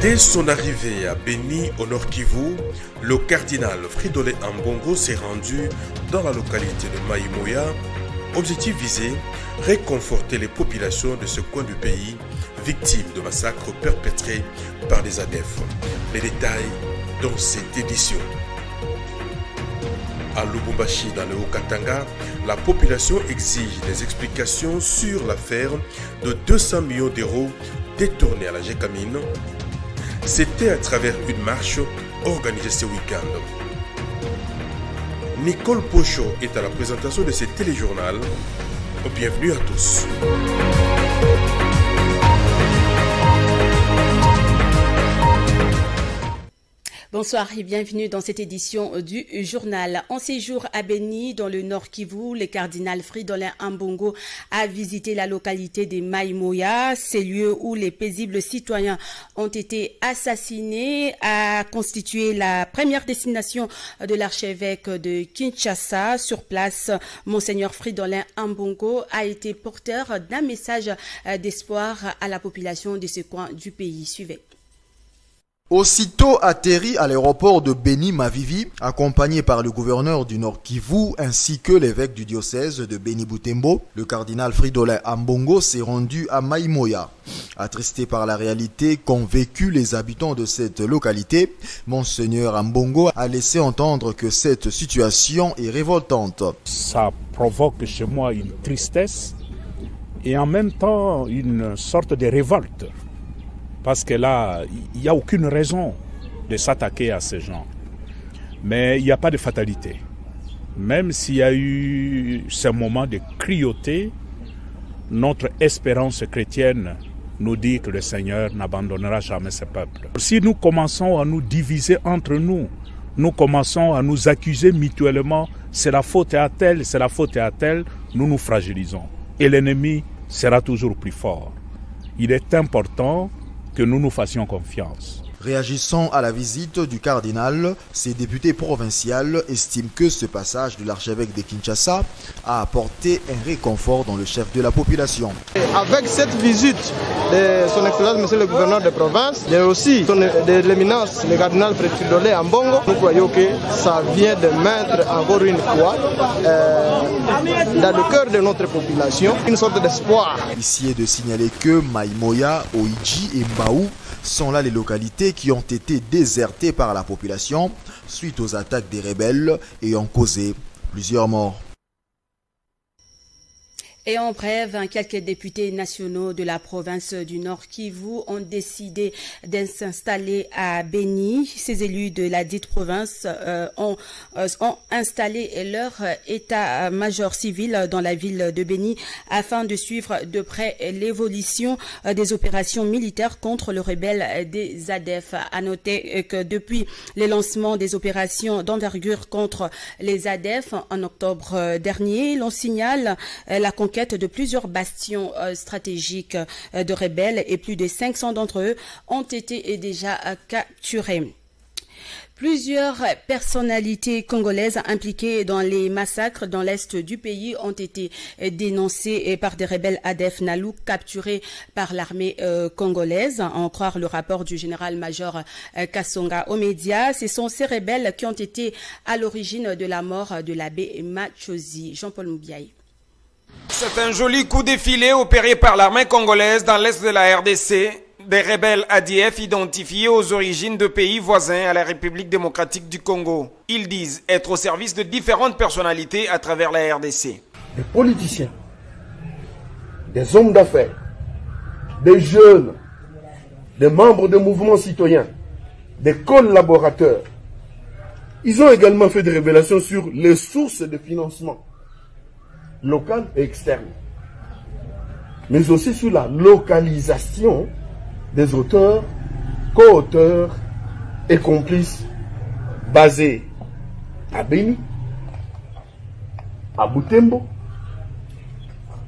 Dès son arrivée à Béni, au Nord Kivu, le cardinal Fridolin Ambongo s'est rendu dans la localité de Maïmoya. Objectif visé, réconforter les populations de ce coin du pays victimes de massacres perpétrés par les ADF. Les détails dans cette édition. À Lubumbashi, dans le Haut-Katanga, la population exige des explications sur l'affaire de 200 millions d'euros détournés à la Gécamine. C'était à travers une marche organisée ce week-end. Nicole Pocho est à la présentation de ce téléjournal. Bienvenue à tous. Bonsoir et bienvenue dans cette édition du journal. En séjour à Béni, dans le Nord Kivu, le cardinal Fridolin Ambongo a visité la localité de Maïmoya, ces lieux où les paisibles citoyens ont été assassinés, a constitué la première destination de l'archevêque de Kinshasa. Sur place, Monseigneur Fridolin Ambongo a été porteur d'un message d'espoir à la population de ce coin du pays. Suivez. Aussitôt atterri à l'aéroport de Béni-Mavivi, accompagné par le gouverneur du Nord Kivu ainsi que l'évêque du diocèse de Béni-Boutembo, le cardinal Fridolin Ambongo s'est rendu à Maïmoya. Attristé par la réalité qu'ont vécu les habitants de cette localité, Monseigneur Ambongo a laissé entendre que cette situation est révoltante. Ça provoque chez moi une tristesse et en même temps une sorte de révolte. Parce que là, il n'y a aucune raison de s'attaquer à ces gens. Mais il n'y a pas de fatalité. Même s'il y a eu ce moment de cruauté, notre espérance chrétienne nous dit que le Seigneur n'abandonnera jamais ce peuple. Si nous commençons à nous diviser entre nous, nous commençons à nous accuser mutuellement, c'est la faute à tel, c'est la faute à tel, nous nous fragilisons. Et l'ennemi sera toujours plus fort. Il est important que nous nous fassions confiance. Réagissant à la visite du cardinal, ces députés provinciaux estiment que ce passage de l'archevêque de Kinshasa a apporté un réconfort dans le chef de la population. Avec cette visite de son Excellence, Monsieur le gouverneur de province, et aussi de l'éminence, le cardinal Fridolin Ambongo, nous croyons que ça vient de mettre encore une fois dans le cœur de notre population une sorte d'espoir. Ici est de signaler que Maïmoya, Oïdji et Mbaou sont là les localités qui ont été désertées par la population suite aux attaques des rebelles et ont causé plusieurs morts. Et en bref, quelques députés nationaux de la province du Nord Kivu ont décidé de s'installer à Béni. Ces élus de la dite province ont installé leur état-major civil dans la ville de Béni afin de suivre de près l'évolution des opérations militaires contre le rebelle des ADF. À noter que depuis le lancement des opérations d'envergure contre les ADF en octobre dernier, l'on signale la conquête de plusieurs bastions stratégiques de rebelles et plus de 500 d'entre eux ont été déjà capturés. Plusieurs personnalités congolaises impliquées dans les massacres dans l'est du pays ont été dénoncées par des rebelles ADF Nalu capturés par l'armée congolaise. À en croire le rapport du général-major Kassonga aux médias, ce sont ces rebelles qui ont été à l'origine de la mort de l'abbé Machozi. Jean-Paul Moubiaï. C'est un joli coup de filet opéré par l'armée congolaise dans l'est de la RDC. Des rebelles ADF identifiés aux origines de pays voisins à la République démocratique du Congo. Ils disent être au service de différentes personnalités à travers la RDC. Des politiciens, des hommes d'affaires, des jeunes, des membres de mouvements citoyens, des collaborateurs. Ils ont également fait des révélations sur les sources de financement local et externe, mais aussi sur la localisation des auteurs, co-auteurs et complices basés à Béni, à Boutembo,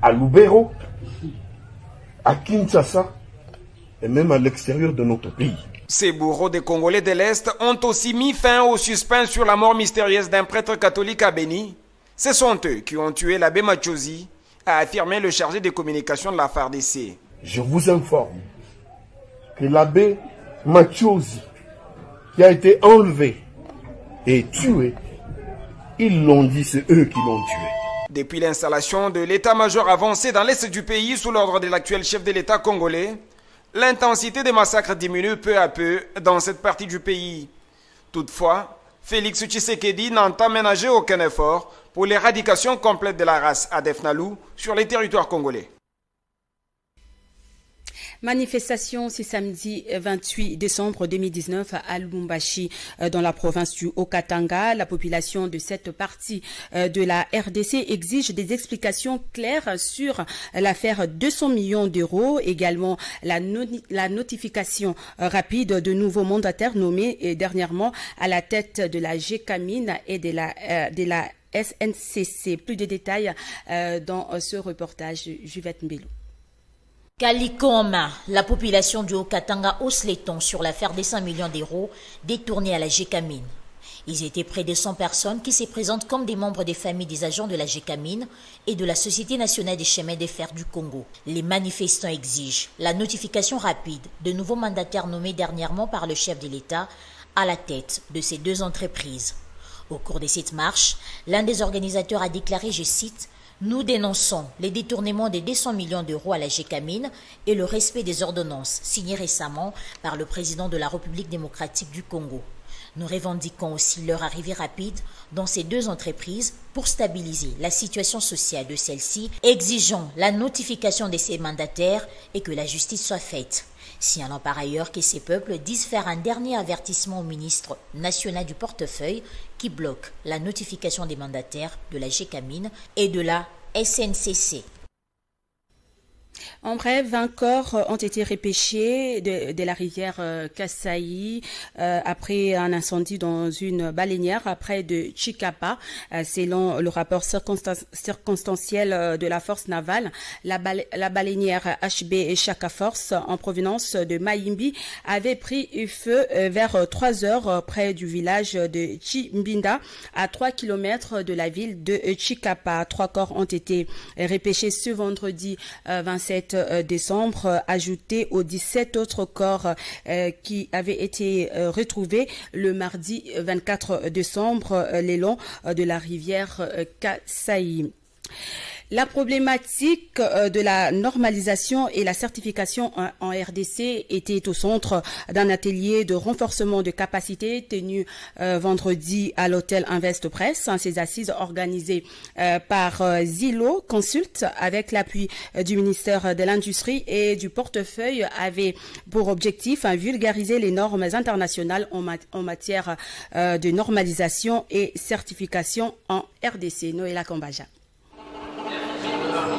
à Lubero, à Kinshasa et même à l'extérieur de notre pays. Ces bourreaux des Congolais de l'Est ont aussi mis fin au suspense sur la mort mystérieuse d'un prêtre catholique à Béni. Ce sont eux qui ont tué l'abbé Machozi, a affirmé le chargé de communication de la FARDC. Je vous informe que l'abbé Machozi, qui a été enlevé et tué, ils l'ont dit, c'est eux qui l'ont tué. Depuis l'installation de l'état-major avancé dans l'est du pays sous l'ordre de l'actuel chef de l'État congolais, l'intensité des massacres diminue peu à peu dans cette partie du pays. Toutefois, Félix Tshisekedi n'entend ménager aucun effort pour l'éradication complète de la race Adef Nalu sur les territoires congolais. Manifestation ce samedi 28 décembre 2019 à Lubumbashi, dans la province du Haut-Katanga. La population de cette partie de la RDC exige des explications claires sur l'affaire 200 millions d'euros. Également, la notification rapide de nouveaux mandataires nommés dernièrement à la tête de la GECAMIN et de la SNCC. Plus de détails dans ce reportage de Juvette Mbelou. Kalikoma, la population du Haut-Katanga hausse les tons sur l'affaire des 5 millions d'euros détournés à la GECAMIN. Ils étaient près de 100 personnes qui se présentent comme des membres des familles des agents de la GECAMIN et de la Société nationale des chemins de fer du Congo. Les manifestants exigent la notification rapide de nouveaux mandataires nommés dernièrement par le chef de l'État à la tête de ces deux entreprises. Au cours de cette marche, l'un des organisateurs a déclaré, je cite, « Nous dénonçons les détournements de 200 millions d'euros à la GECAMIN et le respect des ordonnances signées récemment par le président de la République démocratique du Congo. Nous revendiquons aussi leur arrivée rapide dans ces deux entreprises pour stabiliser la situation sociale de celles-ci, exigeant la notification de ces mandataires et que la justice soit faite. Signalant par ailleurs que ces peuples disent faire un dernier avertissement au ministre national du portefeuille qui bloque la notification des mandataires de la GECAMIN et de la SNCC. En bref, 20 corps ont été repêchés de la rivière Kasaï après un incendie dans une baleinière près de Chikapa. Selon le rapport circonstanciel de la force navale, la baleinière HB Chaka Force en provenance de Mayimbi avait pris feu vers 3 heures près du village de Chimbinda à 3 km de la ville de Chikapa. 3 corps ont été repêchés ce vendredi 27 décembre, ajouté aux 17 autres corps qui avaient été retrouvés le mardi 24 décembre le long de la rivière Kasaï. La problématique de la normalisation et la certification en RDC était au centre d'un atelier de renforcement de capacité tenu vendredi à l'hôtel Invest Press. Ces assises organisées par Zilo Consult avec l'appui du ministère de l'Industrie et du Portefeuille avaient pour objectif vulgariser les normes internationales en matière de normalisation et certification en RDC. Noëlla Kambaja.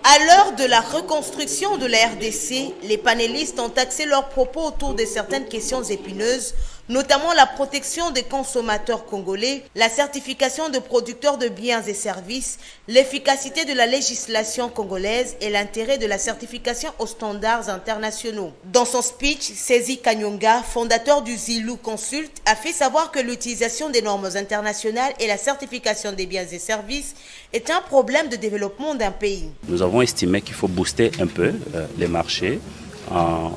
À l'heure de la reconstruction de la RDC, les panélistes ont axé leurs propos autour de certaines questions épineuses, notamment la protection des consommateurs congolais, la certification de producteurs de biens et services, l'efficacité de la législation congolaise et l'intérêt de la certification aux standards internationaux. Dans son speech, Sezi Kanyonga, fondateur du Zilou Consult, a fait savoir que l'utilisation des normes internationales et la certification des biens et services est un problème de développement d'un pays. Nous avons estimé qu'il faut booster un peu les marchés en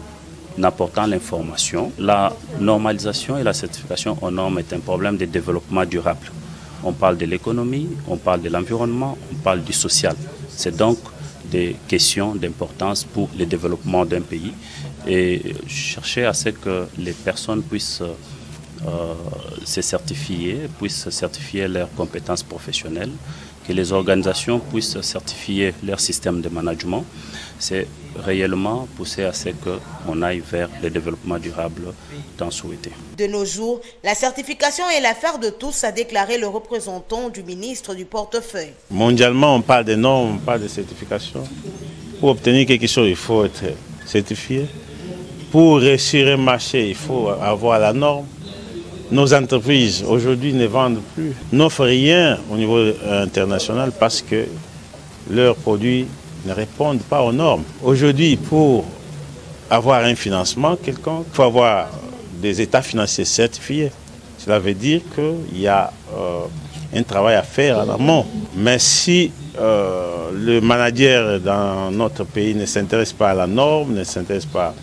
apportant l'information. La normalisation et la certification aux normes est un problème de développement durable. On parle de l'économie, on parle de l'environnement, on parle du social. C'est donc des questions d'importance pour le développement d'un pays et chercher à ce que les personnes puissent se certifier leurs compétences professionnelles, que les organisations puissent certifier leur système de management. C'est réellement pousser à ce qu'on aille vers le développement durable tant souhaité. De nos jours, la certification est l'affaire de tous, a déclaré le représentant du ministre du Portefeuille. Mondialement, on parle de normes, on parle de certification. Pour obtenir quelque chose, il faut être certifié. Pour réussir un marché, il faut avoir la norme. Nos entreprises aujourd'hui ne vendent plus, n'offrent rien au niveau international parce que leurs produits ne répondent pas aux normes. Aujourd'hui, pour avoir un financement quelconque, il faut avoir des états financiers certifiés. Cela veut dire qu'il y a un travail à faire en amont. Mais si le manager dans notre pays ne s'intéresse pas à la norme, ne s'intéresse pas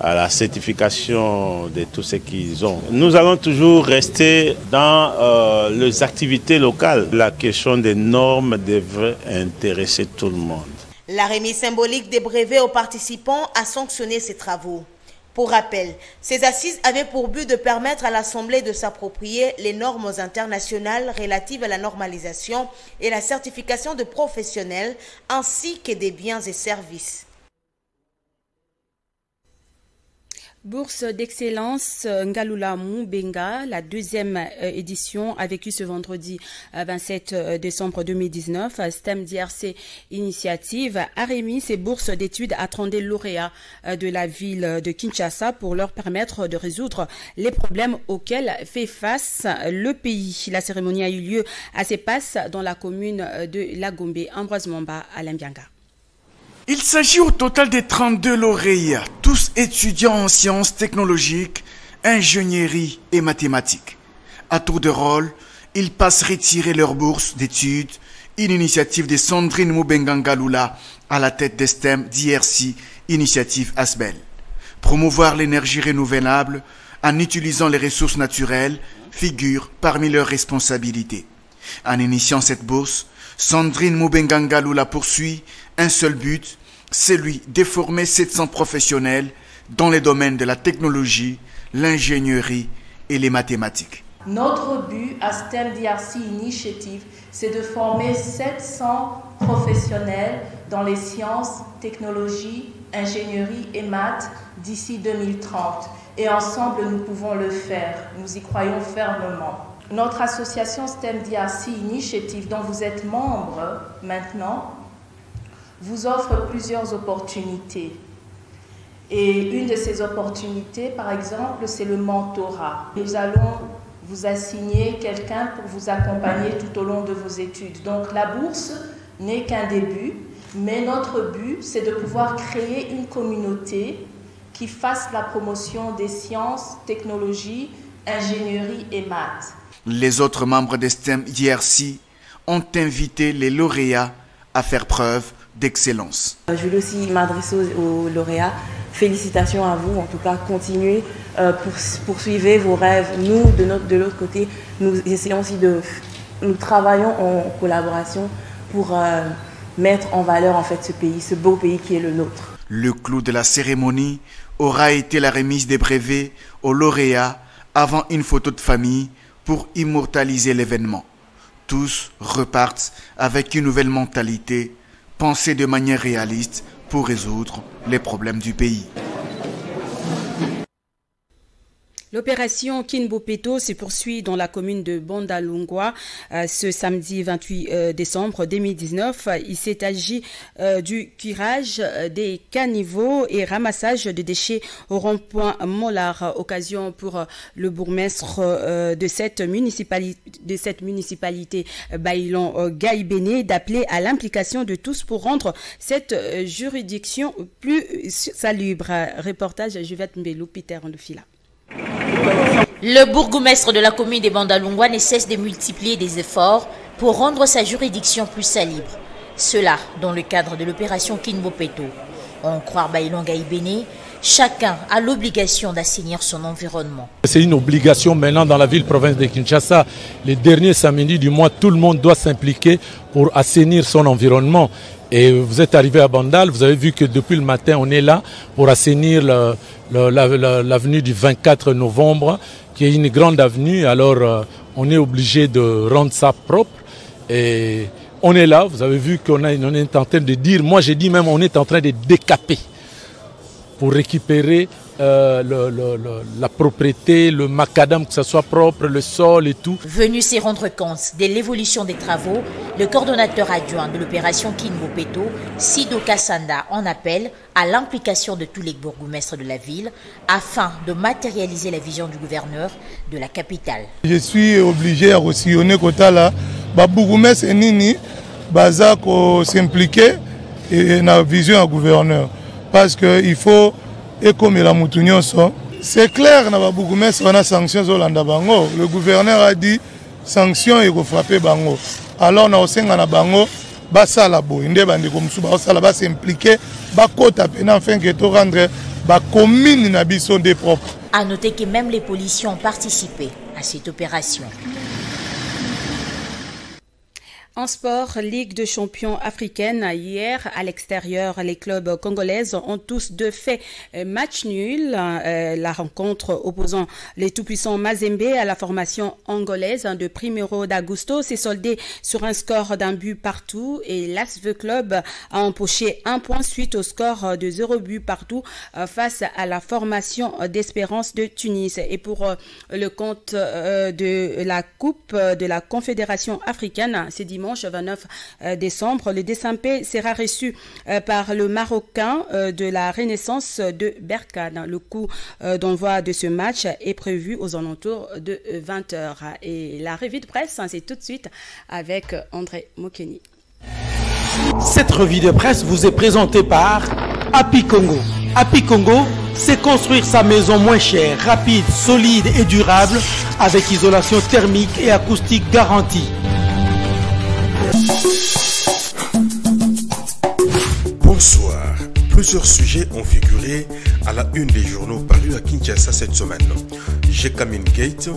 à la certification de tout ce qu'ils ont, nous allons toujours rester dans les activités locales. La question des normes devrait intéresser tout le monde. La remise symbolique des brevets aux participants a sanctionné ces travaux. Pour rappel, ces assises avaient pour but de permettre à l'Assemblée de s'approprier les normes internationales relatives à la normalisation et la certification de professionnels ainsi que des biens et services. Bourse d'excellence Ngalula Moubenga, la deuxième édition a vécu ce vendredi 27 décembre 2019. STEM DRC Initiative a remis ses bourses d'études à 32 lauréats de la ville de Kinshasa pour leur permettre de résoudre les problèmes auxquels fait face le pays. La cérémonie a eu lieu à Sepas dans la commune de Lagombe. Ambroise Mamba, Alain Bianga. Il s'agit au total de 32 lauréats, tous étudiants en sciences technologiques, ingénierie et mathématiques. À tour de rôle, ils passent retirer leur bourse d'études, une initiative de Sandrine Moubenga Ngalula à la tête des STEM DRC Initiative ASBEL. Promouvoir l'énergie renouvelable en utilisant les ressources naturelles figure parmi leurs responsabilités. En initiant cette bourse, Sandrine Moubenga Ngalula poursuit un seul but, celui de former 700 professionnels dans les domaines de la technologie, l'ingénierie et les mathématiques. Notre but à STEM DRC Initiative, c'est de former 700 professionnels dans les sciences, technologies, ingénierie et maths d'ici 2030. Et ensemble, nous pouvons le faire. Nous y croyons fermement. Notre association STEM DRC Initiative, dont vous êtes membre maintenant, vous offre plusieurs opportunités. Et une de ces opportunités, par exemple, c'est le mentorat. Nous allons vous assigner quelqu'un pour vous accompagner tout au long de vos études. Donc la bourse n'est qu'un début, mais notre but, c'est de pouvoir créer une communauté qui fasse la promotion des sciences, technologies, ingénierie et maths. Les autres membres de STEM DRC ont invité les lauréats à faire preuve d'excellence. Je voulais aussi m'adresser aux lauréats. Félicitations à vous, en tout cas, continuez, poursuivez vos rêves. Nous, de l'autre côté, nous essayons aussi nous travaillons en collaboration pour mettre en valeur en fait ce pays, ce beau pays qui est le nôtre. Le clou de la cérémonie aura été la remise des brevets aux lauréats avant une photo de famille pour immortaliser l'événement. Tous repartent avec une nouvelle mentalité, pensée de manière réaliste pour résoudre les problèmes du pays. L'opération Kinbopeto se poursuit dans la commune de Bandalungwa ce samedi 28 décembre 2019. Il s'est agi du curage des caniveaux et ramassage de déchets au rond-point Mollard. Occasion pour le bourgmestre de cette municipalité Baïlon Gaïbéné d'appeler à l'implication de tous pour rendre cette juridiction plus salubre. Reportage Juvette Mbelou, Peter Ndofila. Le bourgmestre de la commune de Bandalungwa ne cesse de multiplier des efforts pour rendre sa juridiction plus salubre. Cela dans le cadre de l'opération Kinbopeto. En croire Baïlon Gaïbéné, chacun a l'obligation d'assainir son environnement. C'est une obligation maintenant dans la ville-province de Kinshasa. Les derniers samedis du mois, tout le monde doit s'impliquer pour assainir son environnement. Et vous êtes arrivé à Bandal, vous avez vu que depuis le matin, on est là pour assainir l'avenue du 24 novembre, qui est une grande avenue. Alors, on est obligé de rendre ça propre. Et on est là, vous avez vu qu'on est en train de dire, moi j'ai dit même, on est en train de décaper pour récupérer la propriété, le macadam, que ça soit propre, le sol et tout. Venu s'y rendre compte de l'évolution des travaux, le coordonnateur adjoint de l'opération Kinbopeto, Sido Kassanda, en appelle à l'implication de tous les bourgmestres de la ville afin de matérialiser la vision du gouverneur de la capitale. Je suis obligé à sillonner côté là, bourgmestre et nini, bazako s'impliquer et na vision du gouverneur. Parce qu'il faut, et comme la moutounion sont, c'est clair, na babougumestre on a sanctions au landa bango. Le gouverneur a dit sanctions et frapper bango. Alors na osenga na bango, basala bo, inde bandi comme sous basala bas s'impliquer, ba kota pena afin que to rendre ba commune na biso des propres. À noter que même les policiers ont participé à cette opération. En sport, Ligue de champions africaine, hier à l'extérieur, les clubs congolaises ont tous deux fait match nul. La rencontre opposant les tout-puissants Mazembe à la formation angolaise de Primeiro d'Augusto s'est soldée sur un score d'un but partout et l'ASV Club a empoché un point suite au score de 0 but partout face à la formation d'Espérance de Tunis. Et pour le compte de la Coupe de la Confédération africaine, c'est dimanche 29 décembre, le Dessampé sera reçu par le Marocain de la Renaissance de Berkane. Le coup d'envoi de ce match est prévu aux alentours de 20h. Et la revue de presse, c'est tout de suite avec André Mokeni. Cette revue de presse vous est présentée par Happy Congo. Happy Congo, c'est construire sa maison moins chère, rapide, solide et durable avec isolation thermique et acoustique garantie. Bonsoir. Plusieurs sujets ont figuré à la une des journaux parus à Kinshasa cette semaine. Jekamin Gate,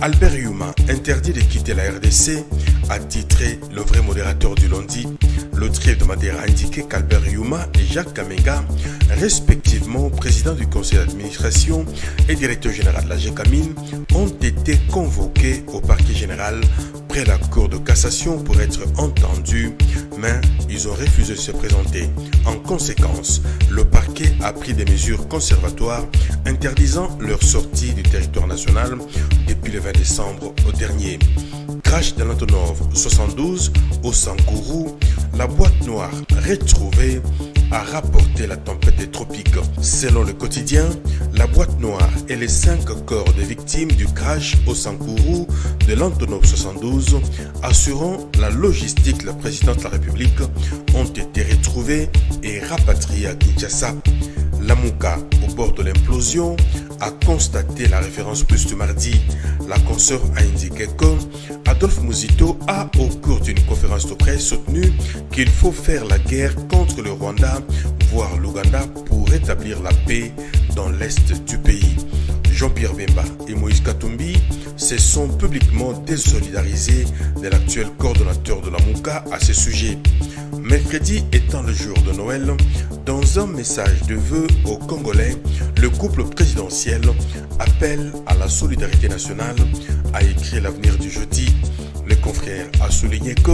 Albert Yuma interdit de quitter la RDC, a titré le vrai modérateur du lundi. Le trio de Madera a indiqué qu'Albert Yuma et Jacques Kamenga, respectivement président du conseil d'administration et directeur général de la Jekamin, ont été convoqués au parquet général près de la cour de cassation pour être entendus, mais ils ont refusé de se présenter. En conséquence, le parquet a pris des mesures conservatoires interdisant leur sortie du territoire national depuis le 20 décembre au dernier. Crash de l'Antonov 72 au Sankourou, la boîte noire retrouvée a rapporté la tempête des tropiques. Selon le quotidien, la boîte noire et les 5 corps des victimes du crash au Sankourou de l'Antonov 72 assurant la logistique de la présidence de la République ont été retrouvés et rapatriés à Kinshasa. La Mouka, au bord de l'implosion, a constaté la référence plus du mardi. La consoeur a indiqué que Adolphe Muzito a, au cours d'une conférence de presse, soutenu qu'il faut faire la guerre contre le Rwanda, voire l'Ouganda, pour rétablir la paix dans l'est du pays. Jean-Pierre Bemba et Moïse Katumbi se sont publiquement désolidarisés de l'actuel coordonnateur de la Mouka à ce sujet. Mercredi étant le jour de Noël, dans un message de vœux aux Congolais, le couple présidentiel appelle à la solidarité nationale, a écrit l'avenir du jeudi. Le confrère a souligné que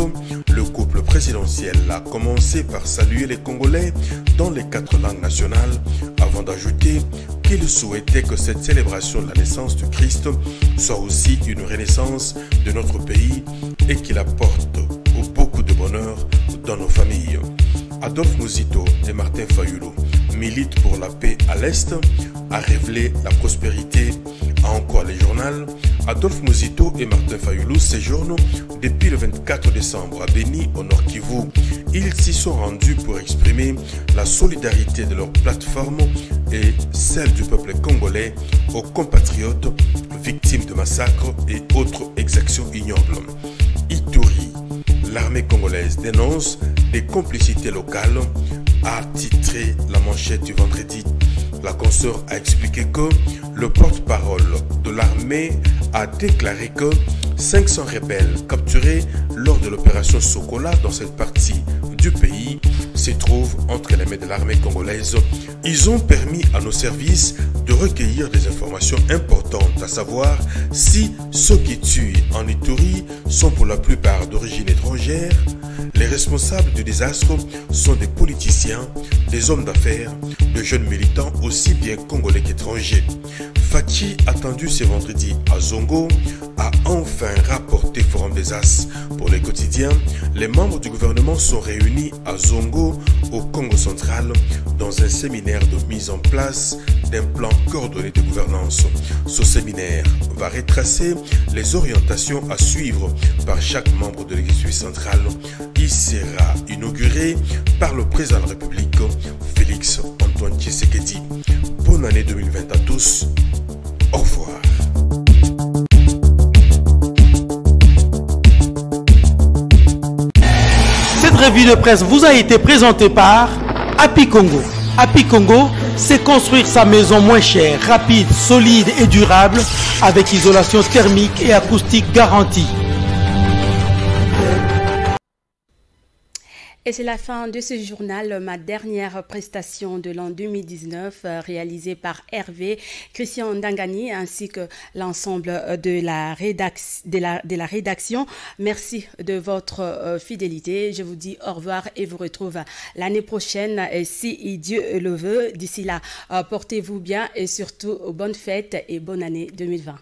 le couple présidentiel a commencé par saluer les Congolais dans les 4 langues nationales, avant d'ajouter qu'il souhaitait que cette célébration de la naissance du Christ soit aussi une renaissance de notre pays et qu'il apporte beaucoup de bonheur dans nos familles. Adolphe Muzito et Martin Fayulu militent pour la paix à l'Est, a révélé la prospérité, a encore les journaux. Adolphe Muzito et Martin Fayulu séjournent depuis le 24 décembre à Beni, au Nord Kivu. Ils s'y sont rendus pour exprimer la solidarité de leur plateforme et celle du peuple congolais aux compatriotes victimes de massacres et autres exactions ignobles. Ituri, l'armée congolaise dénonce des complicités locales, a titré la manchette du vendredi. La consoeur a expliqué que le porte-parole de l'armée a déclaré que 500 rebelles capturés lors de l'opération Sokola dans cette partie du pays se trouvent entre les mains de l'armée congolaise. Ils ont permis à nos services de recueillir des informations importantes, à savoir si ceux qui tuent en Ituri sont pour la plupart d'origine étrangère. Les responsables du désastre sont des politiciens, des hommes d'affaires, de jeunes militants aussi bien congolais qu'étrangers. Fachi attendu ce vendredi à Zongo a enfin rapporté Forum des As pour les quotidiens. Les membres du gouvernement sont réunis à Zongo, au Congo central, dans un séminaire de mise en place d'un plan coordonné de gouvernance. Ce séminaire va retracer les orientations à suivre par chaque membre de l'exécutif central. Il sera inauguré par le président de la République, Félix Antoine Tshisekedi. Bonne année 2020 à tous. Au revoir. Cette revue de presse vous a été présentée par Happy Congo. Happy Congo, c'est construire sa maison moins chère, rapide, solide et durable avec isolation thermique et acoustique garantie. Et c'est la fin de ce journal, ma dernière prestation de l'an 2019 réalisée par Hervé, Christian Ndangani ainsi que l'ensemble de la rédaction. Merci de votre fidélité. Je vous dis au revoir et vous retrouve l'année prochaine si Dieu le veut. D'ici là, portez-vous bien et surtout bonne fête et bonne année 2020.